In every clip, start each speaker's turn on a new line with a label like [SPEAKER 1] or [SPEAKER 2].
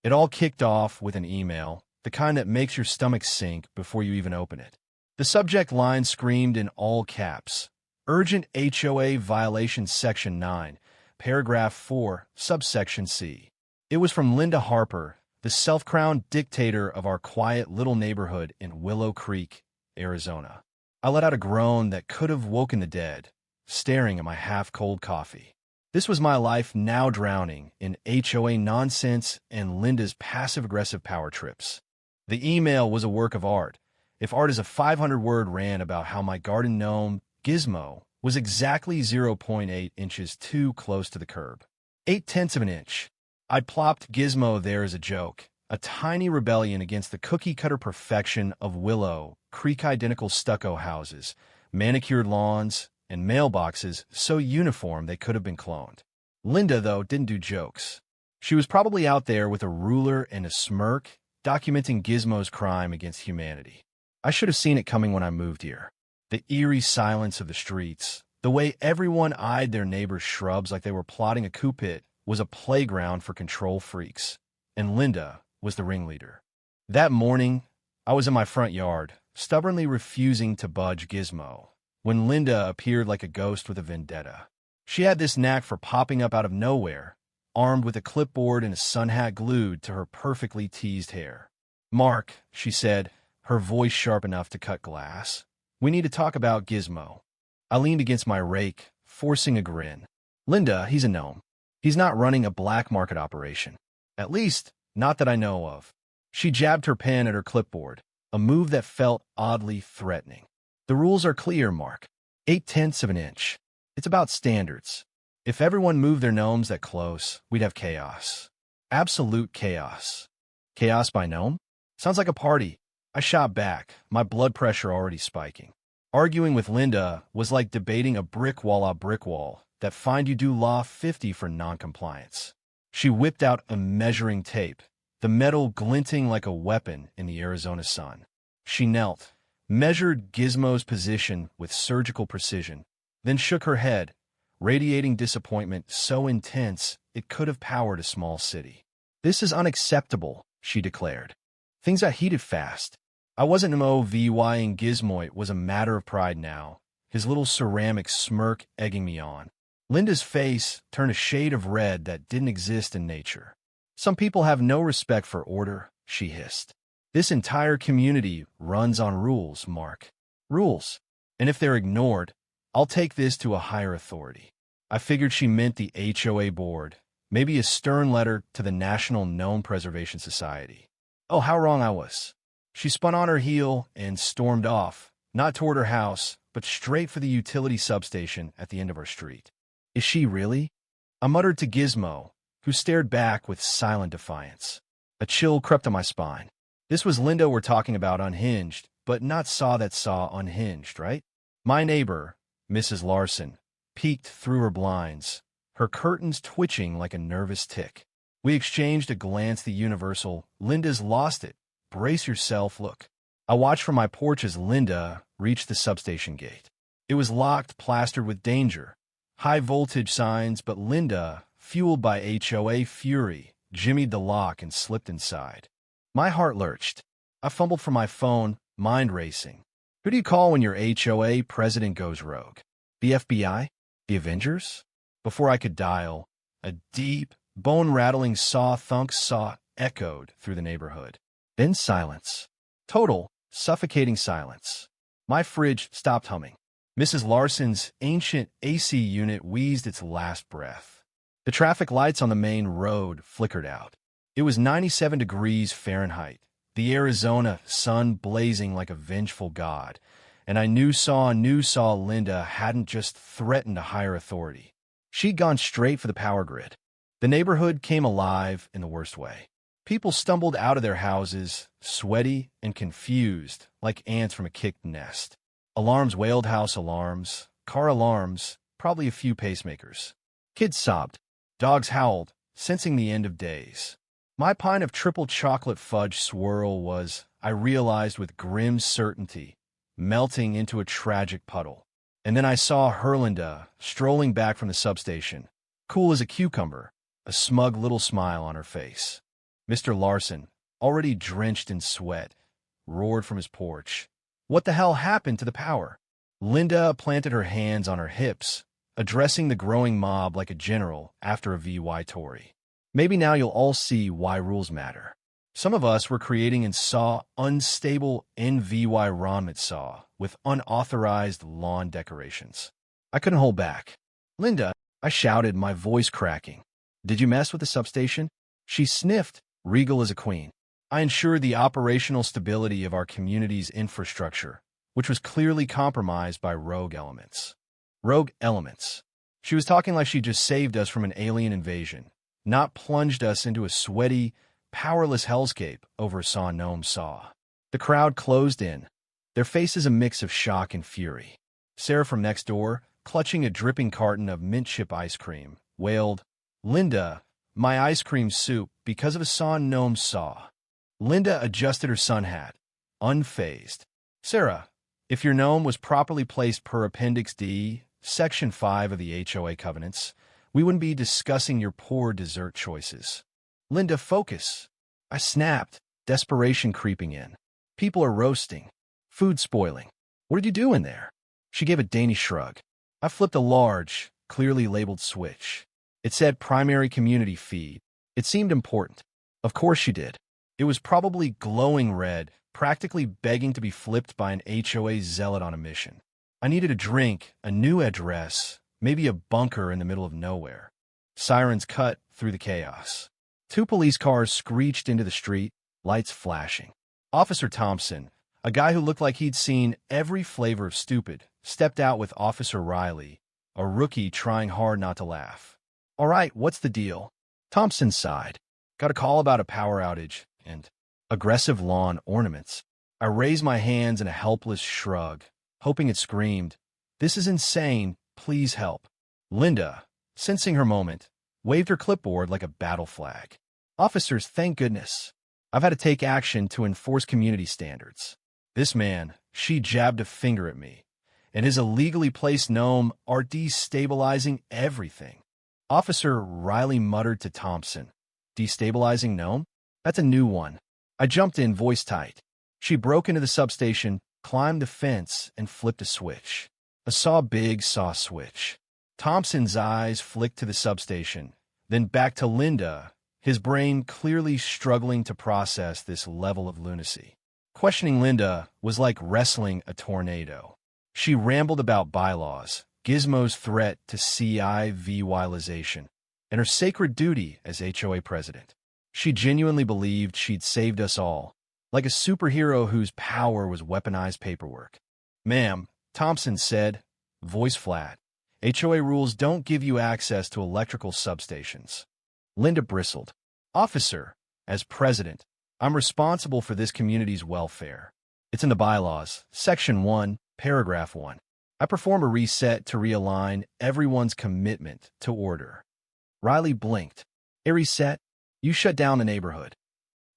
[SPEAKER 1] It all kicked off with an email, the kind that makes your stomach sink before you even open it. The subject line screamed in all caps, "Urgent HOA Violation Section 9, Paragraph 4, Subsection C." It was from Linda Harper, the self-crowned dictator of our quiet little neighborhood in Willow Creek, Arizona. I let out a groan that could have woken the dead, staring at my half-cold coffee. This was my life now drowning in HOA nonsense and Linda's passive-aggressive power trips. The email was a work of art, if art is a 500-word rant about how my garden gnome, Gizmo, was exactly 0.8 inches too close to the curb. 0.8 of an inch. I'd plopped Gizmo there as a joke, a tiny rebellion against the cookie-cutter perfection of Willow Creek-identical stucco houses, manicured lawns, and mailboxes so uniform they could have been cloned. Linda, though, didn't do jokes. She was probably out there with a ruler and a smirk, documenting Gizmo's crime against humanity. I should have seen it coming when I moved here. The eerie silence of the streets, the way everyone eyed their neighbor's shrubs like they were plotting a coup pit, was a playground for control freaks, and Linda was the ringleader. That morning, I was in my front yard, stubbornly refusing to budge Gizmo, when Linda appeared like a ghost with a vendetta. She had this knack for popping up out of nowhere, armed with a clipboard and a sun hat glued to her perfectly teased hair. "Mark," she said, her voice sharp enough to cut glass, "we need to talk about Gizmo." I leaned against my rake, forcing a grin. "Linda, he's a gnome. He's not running a black market operation. At least, not that I know of." She jabbed her pen at her clipboard, a move that felt oddly threatening. "The rules are clear, Mark. 0.8 of an inch. It's about standards. If everyone moved their gnomes that close, we'd have chaos. Absolute chaos." Chaos by gnome? Sounds like a party. I shot back, my blood pressure already spiking. Arguing with Linda was like debating a brick wall that fined you do law 50 for noncompliance. She whipped out a measuring tape, the metal glinting like a weapon in the Arizona sun. She knelt, measured Gizmo's position with surgical precision, then shook her head, radiating disappointment so intense it could have powered a small city. "This is unacceptable," she declared. Things got heated fast. I wasn't MOVYing Gizmo, it was a matter of pride now, his little ceramic smirk egging me on. Linda's face turned a shade of red that didn't exist in nature. "Some people have no respect for order," she hissed. "This entire community runs on rules, Mark. Rules. And if they're ignored, I'll take this to a higher authority." I figured she meant the HOA board, maybe a stern letter to the National Gnome Preservation Society. Oh, how wrong I was. She spun on her heel and stormed off, not toward her house, but straight for the utility substation at the end of our street. "Is she really?" I muttered to Gizmo, who stared back with silent defiance. A chill crept up my spine. This was Linda we're talking about unhinged, but not saw that saw unhinged, right? My neighbor, Mrs. Larson, peeked through her blinds, her curtains twitching like a nervous tick. We exchanged a glance, the universal, "Linda's lost it. Brace yourself," look. I watched from my porch as Linda reached the substation gate. It was locked, plastered with danger, high voltage signs, but Linda, fueled by HOA fury, jimmied the lock and slipped inside. My heart lurched. I fumbled for my phone, mind racing. Who do you call when your HOA president goes rogue? The FBI? The Avengers? Before I could dial, a deep, bone-rattling saw-thunk saw echoed through the neighborhood. Then silence. Total, suffocating silence. My fridge stopped humming. Mrs. Larson's ancient AC unit wheezed its last breath. The traffic lights on the main road flickered out. It was 97 degrees Fahrenheit, the Arizona sun blazing like a vengeful god, and I knew saw Linda hadn't just threatened a higher authority. She'd gone straight for the power grid. The neighborhood came alive in the worst way. People stumbled out of their houses, sweaty and confused, like ants from a kicked nest. Alarms wailed, house alarms, car alarms, probably a few pacemakers. Kids sobbed. Dogs howled, sensing the end of days. My pint of triple chocolate fudge swirl was, I realized with grim certainty, melting into a tragic puddle. And then I saw Herlinda strolling back from the substation, cool as a cucumber, a smug little smile on her face. Mr. Larson, already drenched in sweat, roared from his porch. What the hell happened to the power? Linda planted her hands on her hips, addressing the growing mob like a general after a VY Tory. Maybe now you'll all see why rules matter. Some of us were creating and saw unstable environment saw with unauthorized lawn decorations. I couldn't hold back. Linda, I shouted, my voice cracking. Did you mess with the substation? She sniffed, regal as a queen. I ensured the operational stability of our community's infrastructure, which was clearly compromised by rogue elements. Rogue elements. She was talking like she just saved us from an alien invasion, not plunged us into a sweaty, powerless hellscape over a saw gnome saw. The crowd closed in, their faces a mix of shock and fury. Sarah from next door, clutching a dripping carton of mint chip ice cream, wailed, Linda, my ice cream soup because of a saw gnome saw. Linda adjusted her sun hat, unfazed. Sarah, if your gnome was properly placed per Appendix D, Section 5 of the HOA covenants, we wouldn't be discussing your poor dessert choices. Linda, focus. I snapped, desperation creeping in. People are roasting. Food spoiling. What did you do in there? She gave a Danish shrug. I flipped a large, clearly labeled switch. It said primary community feed. It seemed important. Of course she did. It was probably glowing red, practically begging to be flipped by an HOA zealot on a mission. I needed a drink, a new address, maybe a bunker in the middle of nowhere. Sirens cut through the chaos. 2 police cars screeched into the street, lights flashing. Officer Thompson, a guy who looked like he'd seen every flavor of stupid, stepped out with Officer Riley, a rookie trying hard not to laugh. All right, what's the deal? Thompson sighed. Got a call about a power outage and aggressive lawn ornaments. I raised my hands in a helpless shrug, hoping it screamed, this is insane, please help. Linda, sensing her moment, waved her clipboard like a battle flag. Officers, thank goodness. I've had to take action to enforce community standards. This man, she jabbed a finger at me, and his illegally placed gnome are destabilizing everything. Officer Riley muttered to Thompson, destabilizing gnome? That's a new one. I jumped in, voice tight. She broke into the substation, climbed the fence, and flipped a switch. A big saw switch. Thompson's eyes flicked to the substation, then back to Linda, his brain clearly struggling to process this level of lunacy. Questioning Linda was like wrestling a tornado. She rambled about bylaws, Gizmo's threat to CIVYlization, and her sacred duty as HOA president. She genuinely believed she'd saved us all, like a superhero whose power was weaponized paperwork. Ma'am, Thompson said, voice flat, HOA rules don't give you access to electrical substations. Linda bristled. Officer, as president, I'm responsible for this community's welfare. It's in the bylaws, Section 1, Paragraph 1. I perform a reset to realign everyone's commitment to order. Riley blinked. A reset? You shut down the neighborhood.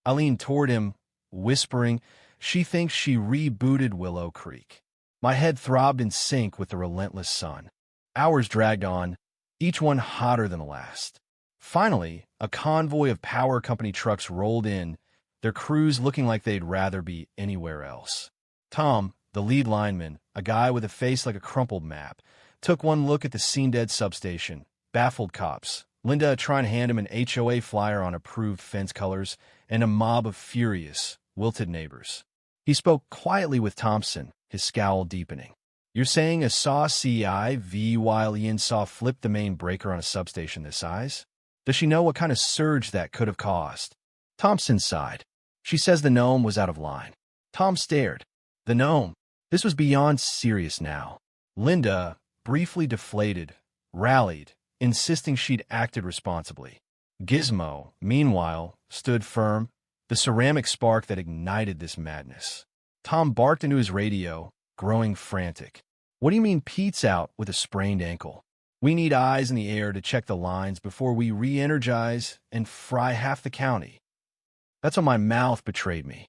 [SPEAKER 1] I leaned toward him, whispering, she thinks she rebooted Willow Creek. My head throbbed in sync with the relentless sun. Hours dragged on, each one hotter than the last. Finally, a convoy of power company trucks rolled in, their crews looking like they'd rather be anywhere else. Tom, the lead lineman, a guy with a face like a crumpled map, took one look at the scene-dead substation, baffled cops, Linda trying to hand him an HOA flyer on approved fence colors, and a mob of furious, wilted neighbors. He spoke quietly with Thompson, his scowl deepening. You're saying a saw CIV while Ian saw flip the main breaker on a substation this size? Does she know what kind of surge that could have caused? Thompson sighed. She says the gnome was out of line. Tom stared. The gnome. This was beyond serious now. Linda, briefly deflated, rallied, insisting she'd acted responsibly. Gizmo, meanwhile, stood firm, the ceramic spark that ignited this madness. Tom barked into his radio, growing frantic. What do you mean Pete's out with a sprained ankle? We need eyes in the air to check the lines before we re-energize and fry half the county. That's when my mouth betrayed me.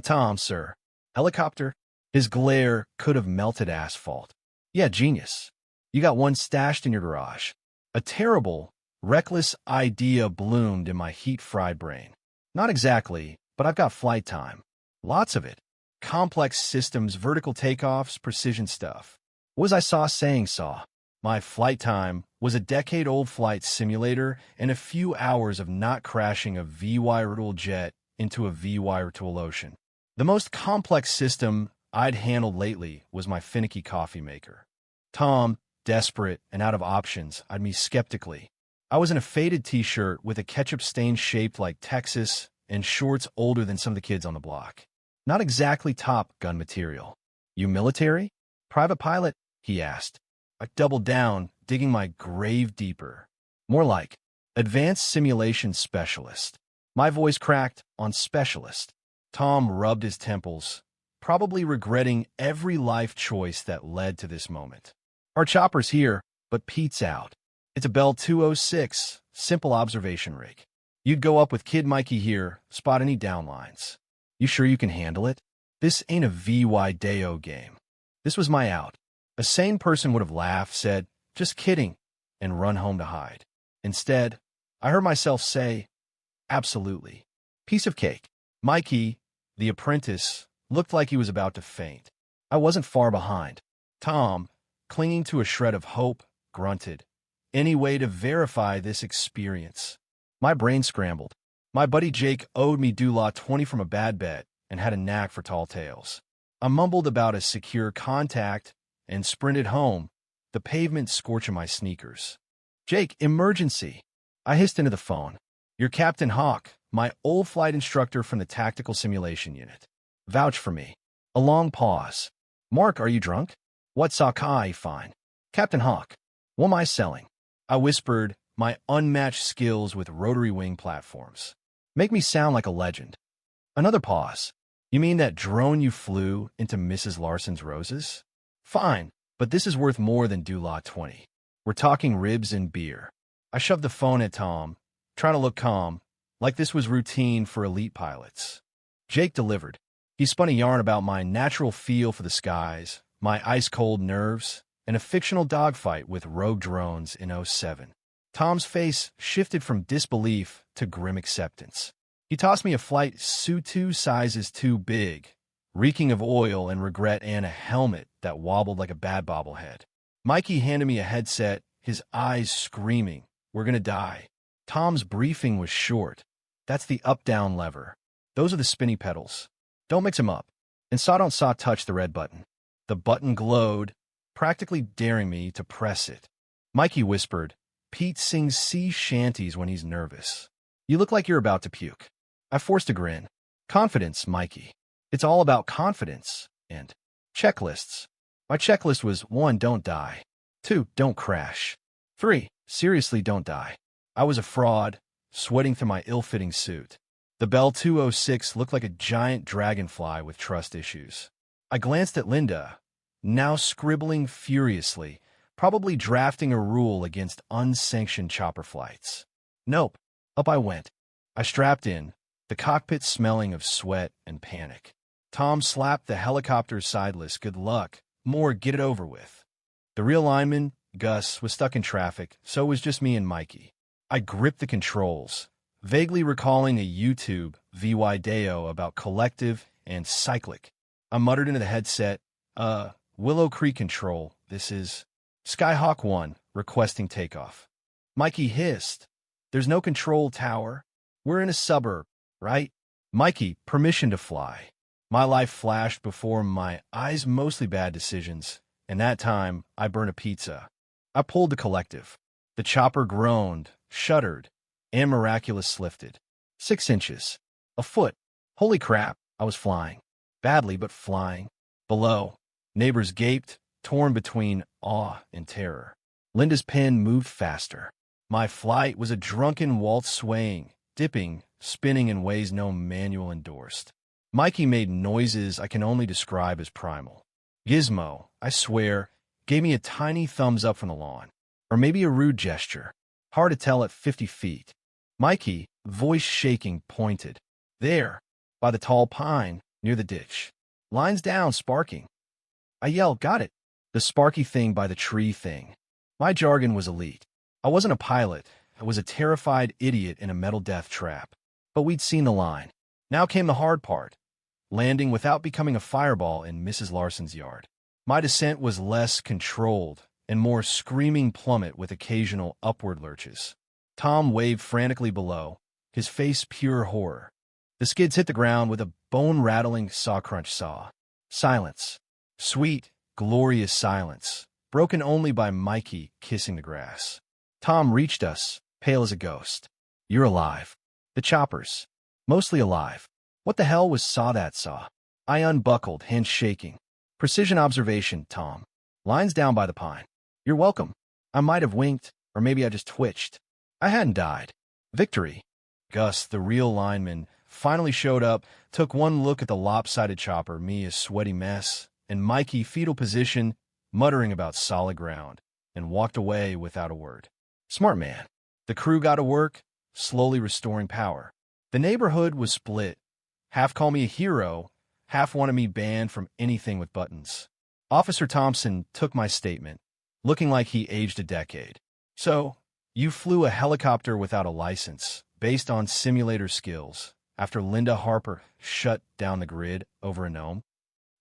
[SPEAKER 1] Tom, sir. Helicopter? His glare could have melted asphalt. Yeah, genius. You got one stashed in your garage. A terrible, reckless idea bloomed in my heat-fried brain. Not exactly, but I've got flight time. Lots of it. Complex systems, vertical takeoffs, precision stuff. What was I saw? My flight time was a decade-old flight simulator and a few hours of not crashing a VY-Ritool jet into a VY-Ritool ocean. The most complex system I'd handled lately was my finicky coffee maker. Tom, desperate and out of options, eyed me skeptically. I was in a faded t-shirt with a ketchup stain shaped like Texas and shorts older than some of the kids on the block. Not exactly Top Gun material. You military? Private pilot? He asked. I doubled down, digging my grave deeper. More like advanced simulation specialist. My voice cracked on specialist. Tom rubbed his temples, probably regretting every life choice that led to this moment. Our chopper's here, but Pete's out. It's a Bell 206, simple observation rig. You'd go up with Kid Mikey here, spot any downlines. You sure you can handle it? This ain't a VY Deo game. This was my out. A sane person would have laughed, said, just kidding, and run home to hide. Instead, I heard myself say, absolutely. Piece of cake. Mikey, the apprentice, looked like he was about to faint. I wasn't far behind. Tom, clinging to a shred of hope, grunted. Any way to verify this experience? My brain scrambled. My buddy Jake owed me $20 from a bad bet and had a knack for tall tales. I mumbled about a secure contact and sprinted home, the pavement scorching my sneakers. Jake, emergency! I hissed into the phone. You're Captain Hawk, my old flight instructor from the Tactical Simulation Unit. Vouch for me. A long pause. Mark, are you drunk? What's Sakai fine? Captain Hawk, what am I selling? I whispered, my unmatched skills with rotary wing platforms. Make me sound like a legend. Another pause. You mean that drone you flew into Mrs. Larson's roses? Fine, but this is worth more than $20. We're talking ribs and beer. I shoved the phone at Tom, trying to look calm, like this was routine for elite pilots. Jake delivered. He spun a yarn about my natural feel for the skies, my ice-cold nerves, and a fictional dogfight with rogue drones in '07. Tom's face shifted from disbelief to grim acceptance. He tossed me a flight suit 2 sizes too big, reeking of oil and regret, and a helmet that wobbled like a bad bobblehead. Mikey handed me a headset, his eyes screaming, "We're gonna die." Tom's briefing was short. That's the up-down lever. Those are the spinny pedals. Don't mix them up. And don't touch the red button. The button glowed, practically daring me to press it. Mikey whispered, Pete sings sea shanties when he's nervous. You look like you're about to puke. I forced a grin. Confidence, Mikey. It's all about confidence. And checklists. My checklist was 1, don't die. 2, don't crash. 3, seriously don't die. I was a fraud, sweating through my ill-fitting suit. The Bell 206 looked like a giant dragonfly with trust issues. I glanced at Linda, now scribbling furiously, probably drafting a rule against unsanctioned chopper flights. Nope. Up I went. I strapped in, the cockpit smelling of sweat and panic. Tom slapped the helicopter's sideless, good luck, more get it over with. The real lineman, Gus, was stuck in traffic, so it was just me and Mikey. I gripped the controls, vaguely recalling a YouTube video about collective and cyclic. I muttered into the headset, Willow Creek Control, this is Skyhawk 1, requesting takeoff. Mikey hissed, there's no control tower. We're in a suburb, right? Mikey, permission to fly. My life flashed before my eyes, mostly bad decisions, and that time I burned a pizza. I pulled the collective. The chopper groaned, shuddered, and miraculous lifted. 6 inches. A foot. Holy crap, I was flying. Badly, but flying. Below, neighbors gaped, torn between awe and terror. Linda's pen moved faster. My flight was a drunken waltz, swaying, dipping, spinning in ways no manual endorsed. Mikey made noises I can only describe as primal. Gizmo, I swear, gave me a tiny thumbs up from the lawn. Or maybe a rude gesture. Hard to tell at 50 feet. Mikey, voice shaking, pointed. There, by the tall pine, near the ditch. Lines down, sparking. I yelled, got it. The sparky thing by the tree thing. My jargon was elite. I wasn't a pilot. I was a terrified idiot in a metal death trap. But we'd seen the line. Now came the hard part, landing without becoming a fireball in Mrs. Larson's yard. My descent was less controlled and more screaming plummet with occasional upward lurches. Tom waved frantically below, his face pure horror. The skids hit the ground with a bone-rattling saw-crunch saw. Silence. Sweet, glorious silence, broken only by Mikey kissing the grass. Tom reached us, pale as a ghost. You're alive. The choppers. Mostly alive. What the hell was saw that saw? I unbuckled, hands shaking. Precision observation, Tom. Lines down by the pine. You're welcome. I might have winked, or maybe I just twitched. I hadn't died. Victory. Gus, the real lineman, finally showed up, took one look at the lopsided chopper, me a sweaty mess, and Mikey fetal position, muttering about solid ground, and walked away without a word. Smart man. The crew got to work, slowly restoring power. The neighborhood was split. Half call me a hero, half wanted me banned from anything with buttons. Officer Thompson took my statement, looking like he aged a decade. So, you flew a helicopter without a license, based on simulator skills, after Linda Harper shut down the grid over a gnome?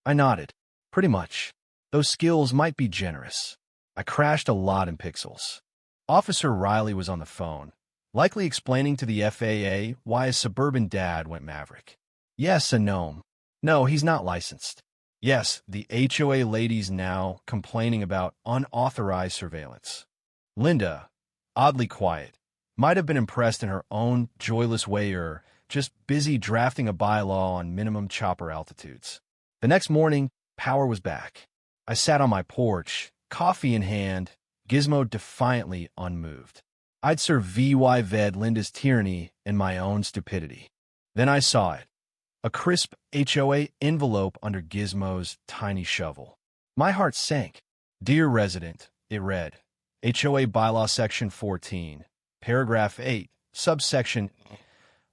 [SPEAKER 1] I nodded. Pretty much. Those skills might be generous. I crashed a lot in pixels. Officer Riley was on the phone, likely explaining to the FAA why his suburban dad went maverick. Yes, a gnome. No, he's not licensed. Yes, the HOA lady's now complaining about unauthorized surveillance. Linda, oddly quiet, might have been impressed in her own joyless way or just busy drafting a bylaw on minimum chopper altitudes. The next morning, power was back. I sat on my porch, coffee in hand, Gizmo defiantly unmoved. I'd survived Linda's tyranny and my own stupidity. Then I saw it. A crisp HOA envelope under Gizmo's tiny shovel. My heart sank. Dear resident, it read, HOA Bylaw Section 14, Paragraph 8, Subsection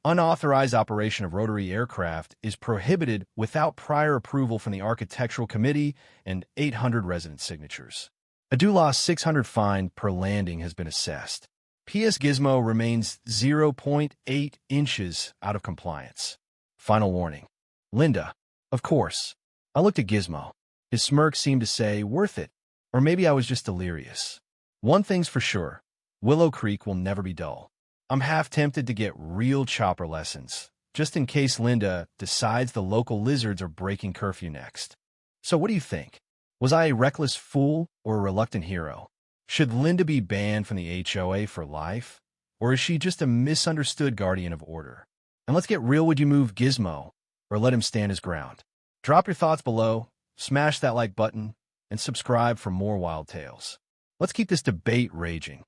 [SPEAKER 1] Unauthorized operation of rotary aircraft is prohibited without prior approval from the Architectural Committee and 800 resident signatures. A DULA 600 fine per landing has been assessed. PS Gizmo remains 0.8 inches out of compliance. Final warning. Linda. Of course. I looked at Gizmo. His smirk seemed to say, worth it. Or maybe I was just delirious. One thing's for sure. Willow Creek will never be dull. I'm half tempted to get real chopper lessons, just in case Linda decides the local lizards are breaking curfew next. So what do you think? Was I a reckless fool or a reluctant hero? Should Linda be banned from the HOA for life? Or is she just a misunderstood guardian of order? And let's get real, would you move Gizmo or let him stand his ground? Drop your thoughts below, smash that like button, and subscribe for more wild tales. Let's keep this debate raging.